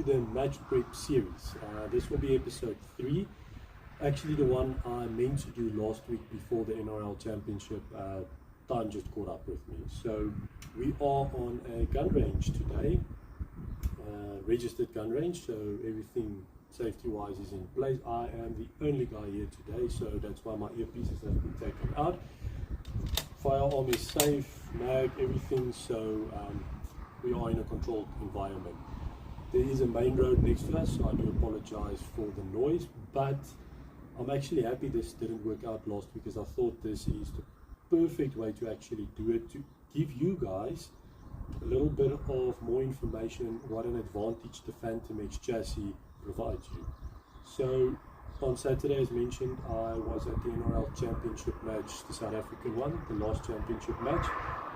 to the match prep series. This will be episode 3. Actually, the one I meant to do last week before the NRL Championship. Time just caught up with me. So we are on a gun range today, registered gun range. So everything safety-wise is in place. I am the only guy here today, so that's why my earpieces have been taken out. Firearm is safe, mag, everything. So we are in a controlled environment. There is a main road next to us, so I do apologize for the noise, but I'm actually happy this didn't work out last week, because I thought this is the perfect way to actually do it, to give you guys a little bit of more information what an advantage the Phantom X chassis provides you. So on Saturday, as mentioned, I was at the NRL Championship match, the South African one, the last championship match.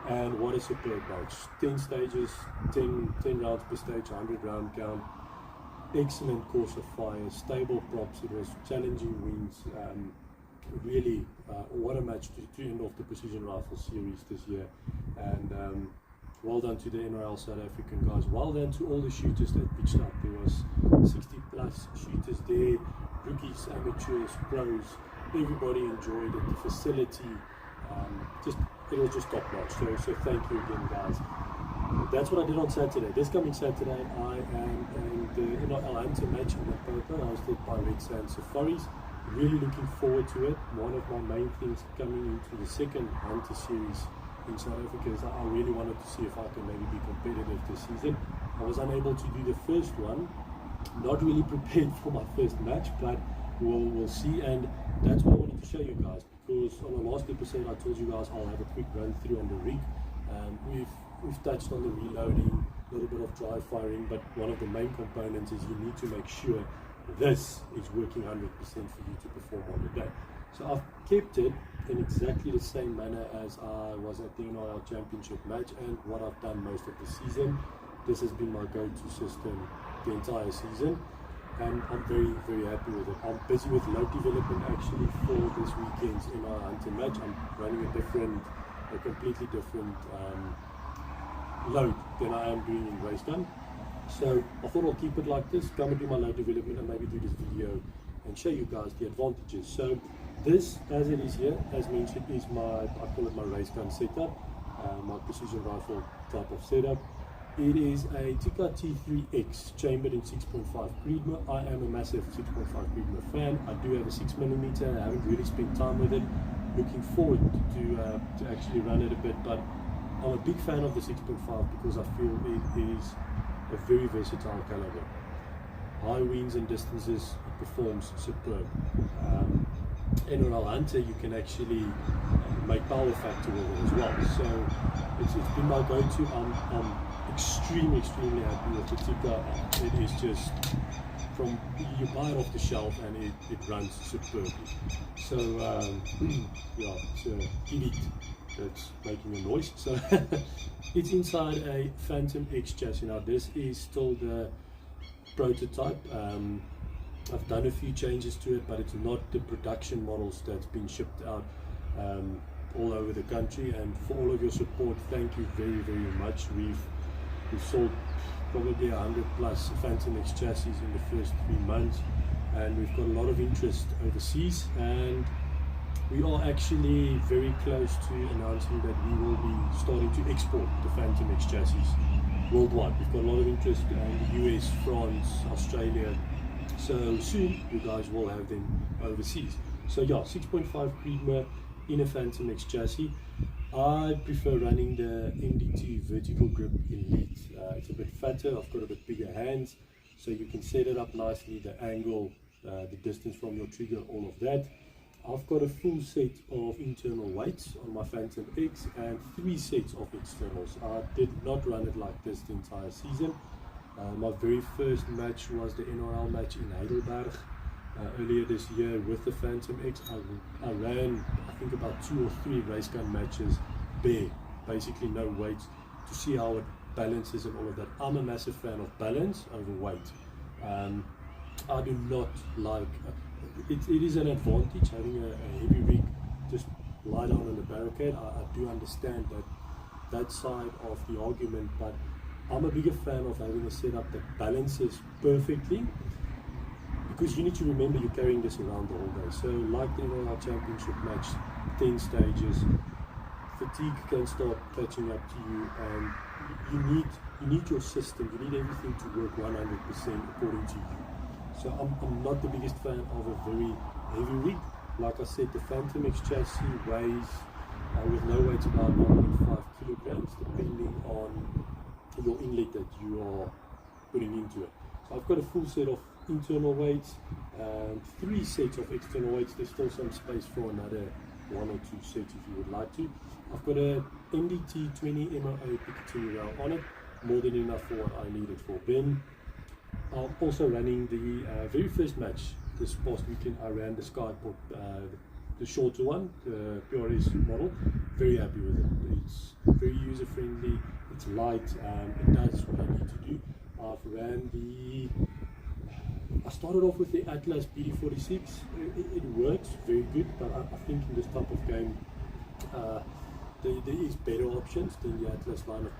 And what a superb match. 10 stages, 10 rounds per stage, 100 round count. Excellent course of fire, stable props. It was challenging wins. Really, what a match to end off the Precision Rifle Series this year. And well done to the NRL South African guys. Well done to all the shooters that pitched up. There was 60 plus shooters there, rookies, amateurs, pros. Everybody enjoyed it. The facility, it was just top notch. So thank you again, guys. That's what I did on Saturday. This coming Saturday, I am in the NRL Hunter match in Limpopo, hosted by Red Sand Safaris. Really looking forward to it. One of my main things coming into the second Hunter series in South Africa is that I really wanted to see if I can maybe be competitive this season. I was unable to do the first one. Not really prepared for my first match, but we'll see. And that's what I wanted to show you guys, because on the last episode I told you guys I'll have a quick run through on the rig. We've touched on the reloading, a little bit of dry firing, but one of the main components is you need to make sure this is working 100% for you to perform on the day. So I've kept it in exactly the same manner as I was at the NRL Championship match and what I've done most of the season. This has been my go-to system the entire season, and I'm very, very happy with it. I'm busy with load development actually for this weekend's NRL Hunter match. I'm running a completely different load than I am doing in race gun. So I thought I'll keep it like this, come and do my load development and maybe do this video and show you guys the advantages. So this, as it is here, as mentioned, is I call it my race gun setup, my precision rifle type of setup. It is a Tikka T3X chambered in 6.5 Creedmoor. I am a massive 6.5 Creedmoor fan. I do have a 6mm. I haven't really spent time with it. Looking forward to actually run it a bit, but I'm a big fan of the 6.5 because I feel it is a very versatile caliber. High winds and distances, it performs superb. NRL Hunter, you can actually make power factor with it as well. So it's been my go-to. I'm extremely happy with the Tikka. It is just, from you buy it off the shelf and it runs superbly. So yeah, it's a Elite that's making a noise. So it's inside a Phantom X chassis. Now this is still the prototype. I've done a few changes to it, but it's not the production models that's been shipped out all over the country. And for all of your support, thank you very, very much. We've sold probably 100 plus Phantom X chassis in the first 3 months, and we've got a lot of interest overseas, and we are actually very close to announcing that we will be starting to export the Phantom X chassis worldwide. We've got a lot of interest in the US, France, Australia, so soon you guys will have them overseas. So yeah, 6.5 Creedmoor in a Phantom X chassis. I prefer running the MD2 vertical grip Elite. It's a bit fatter, I've got a bit bigger hands, so you can set it up nicely, the angle, the distance from your trigger, all of that. I've got a full set of internal weights on my Phantom X and 3 sets of externals. I did not run it like this the entire season. My very first match was the NRL match in Heidelberg earlier this year with the Phantom X. I ran, I think, about 2 or 3 race gun matches bare, basically no weights, to see how it balances and all of that. I'm a massive fan of balance over weight. I do not like, it is an advantage having a heavy rig just lie down on the barricade. I do understand that side of the argument, but I'm a bigger fan of having a setup that balances perfectly, because you need to remember you're carrying this around the whole day. So like the NRL Championship match, 10 stages, fatigue can start catching up to you, and you need your system, you need everything to work 100% according to you. So I'm not the biggest fan of a very heavy rig. Like I said, the Phantom X chassis weighs with no weight about 1.5 kilograms, depending on your inlet that you are putting into it. So I've got a full set of internal weights, 3 sets of external weights. There's still some space for another 1 or 2 sets if you would like to. I've got a MDT 20 MOA Picatinny rail on it, more than enough for what I needed for Ben. I'm also running the very first match this past weekend. I ran the Skyport, the shorter one, the PRS model. Very happy with it. It's very user friendly, it's light, it does what I need to do. I started off with the Atlas BD46. It works very good, but I think in this type of game there is better options than the Atlas line of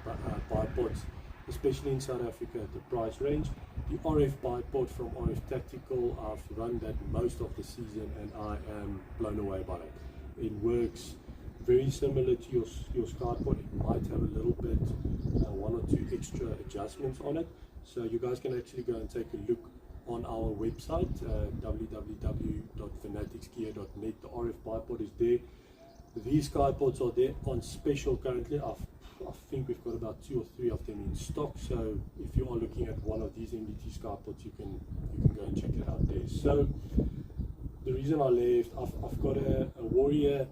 bipods, especially in South Africa at the price range. The RF bipod from RF Tactical, I've run that most of the season and I am blown away by it. It works very similar to your Skyport. It might have a little bit, 1 or 2 extra adjustments on it. So you guys can actually go and take a look on our website, www.fanaticsgear.net. The RF bipod is there. These Skypods are there on special currently. I think we've got about 2 or 3 of them in stock. So if you are looking at one of these MDT Skypods, you can go and check it out there. So the reason I left, I've got a Warrior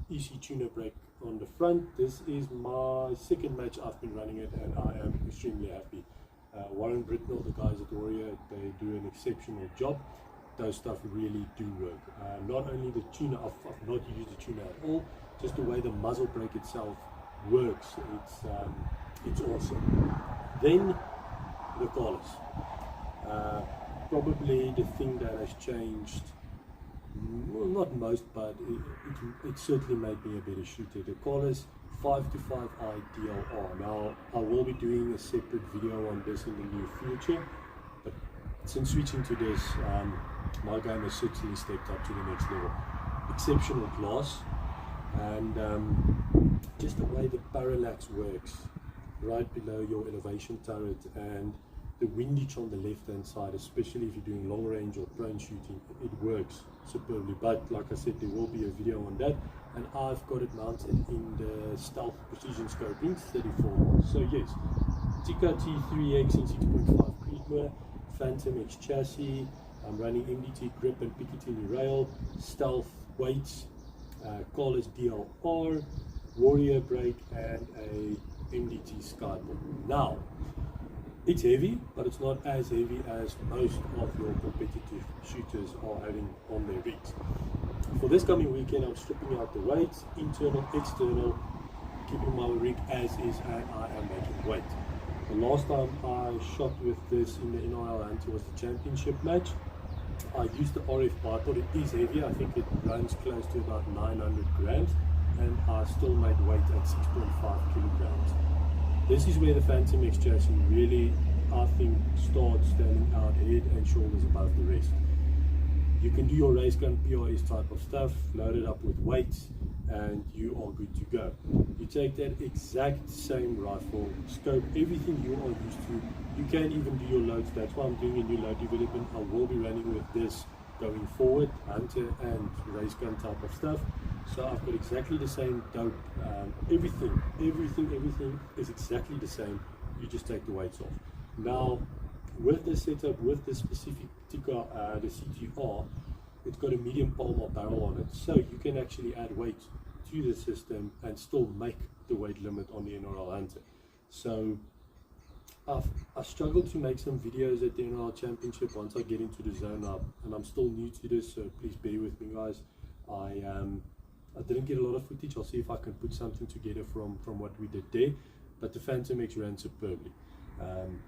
EC tuner brake on the front. This is my second match I've been running it, and I am extremely happy. Warren Britnell, the guys at Warrior, they do an exceptional job. Those stuff really do work. Not only the tuner, I've not used the tuner at all, just the way the muzzle brake itself works, it's awesome. Then the collars, probably the thing that has changed, well, not most, but it certainly made me a better shooter. The collars 525i DLR. Now I will be doing a separate video on this in the near future, but since switching to this, my game has certainly stepped up to the next level. Exceptional glass, and just the way the parallax works right below your elevation turret, and the windage on the left hand side, especially if you're doing long range or prone shooting, it works superbly. But like I said, there will be a video on that, and I've got it mounted in the Stealth Precision Scoping 34. So yes, Tikka T3X in 6.5 Creedmoor, Phantom X chassis. I'm running MDT grip and Picatinny rail, Stealth weights, Collars DLR, Warrior brake, and a MDT Skyport. Now, it's heavy, but it's not as heavy as most of your competitive shooters are having on their rigs. For this coming weekend, I'm stripping out the weights, internal, external, keeping my rig as is, and I am making weight. The last time I shot with this in the NRL Hunter was the championship match. I used the RF bipod. It is heavy. I think it runs close to about 900 grams, and I still made weight at 6.5 kilograms. This is where the Phantom X chassis really, I think, starts standing out head and shoulders above the rest. You can do your race gun PRS type of stuff, load it up with weights, and you are good to go. You take that exact same rifle, scope, everything you are used to. You can even do your loads. That's why I'm doing a new load development. I will be running with this going forward, hunter and race gun type of stuff. So I've got exactly the same dope, everything is exactly the same. You just take the weights off. Now with this setup, with this specific Tikka, the CTR, it's got a medium Palmer barrel on it, so you can actually add weight to the system and still make the weight limit on the NRL Hunter. So I struggled to make some videos at the NRL Championship once I get into the zone up, and I'm still new to this, so please bear with me, guys. I didn't get a lot of footage. I'll see if I can put something together from what we did there, but the Phantom X ran superbly.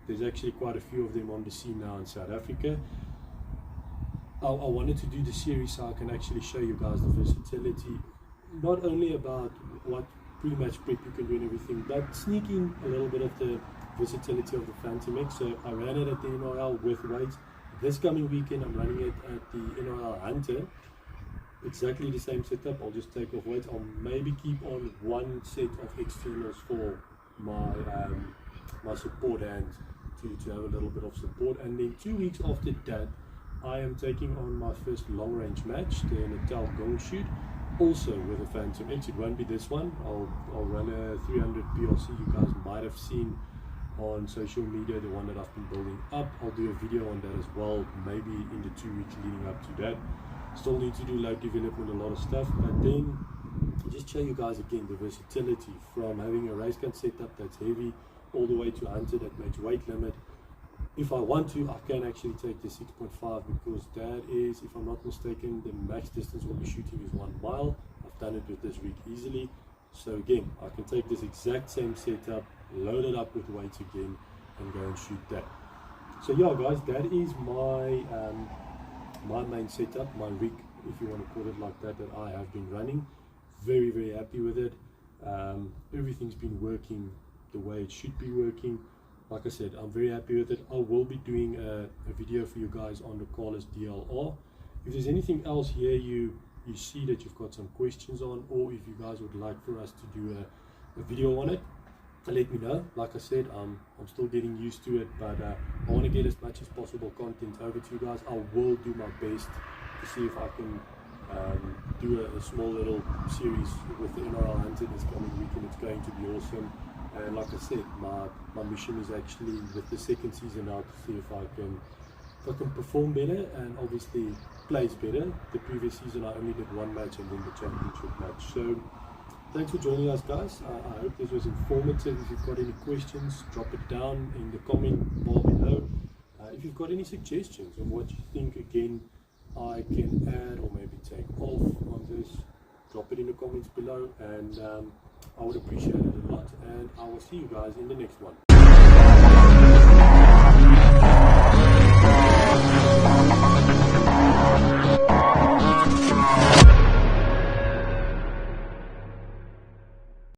There's actually quite a few of them on the scene now in South Africa. I wanted to do the series so I can actually show you guys the versatility, not only about what pre-match prep you can do and everything, but sneak in a little bit of the versatility of the Phantom X. So I ran it at the NRL with weights. This coming weekend I'm running it at the NRL Hunter. Exactly the same setup. I'll just take off weights. I'll maybe keep on one set of externals for my my support hand to have a little bit of support. And then 2 weeks after that, I am taking on my first long range match, the Natal Gong Shoot, also with a Phantom X. It won't be this one. I'll run a 300 PRC. You guys might have seen on social media the one that I've been building up. I'll do a video on that as well, maybe in the 2 weeks leading up to that. Still need to do load development, a lot of stuff, but then just show you guys again the versatility from having a race gun setup that's heavy all the way to Hunter that makes weight limit. If I want to, I can actually take the 6.5, because that is, if I'm not mistaken, the max distance we'll be shooting is 1 mile. I've done it with this rig easily. So again, I can take this exact same setup, load it up with weights again, and go and shoot that. So yeah guys, that is my my main setup, my rig, if you want to call it like that, that I have been running. Very, very happy with it. Everything's been working the way it should be working. Like I said, I'm very happy with it. I will be doing a video for you guys on the Carlus DLR. If there's anything else here you see that you've got some questions on, or if you guys would like for us to do a video on it, let me know. Like I said, I'm still getting used to it, but I want to get as much as possible content over to you guys. I will do my best to see if I can do a small little series with the NRL Hunter this coming weekend. It's going to be awesome. And like I said, my mission is actually with the second season now to see if I can perform better and obviously place better. The previous season I only did one match and then the championship match. So thanks for joining us guys. I hope this was informative. If you've got any questions, drop it down in the comment bar below. If you've got any suggestions on what you think again I can add or maybe take off on this, drop it in the comments below, and I would appreciate it a lot, and I will see you guys in the next one.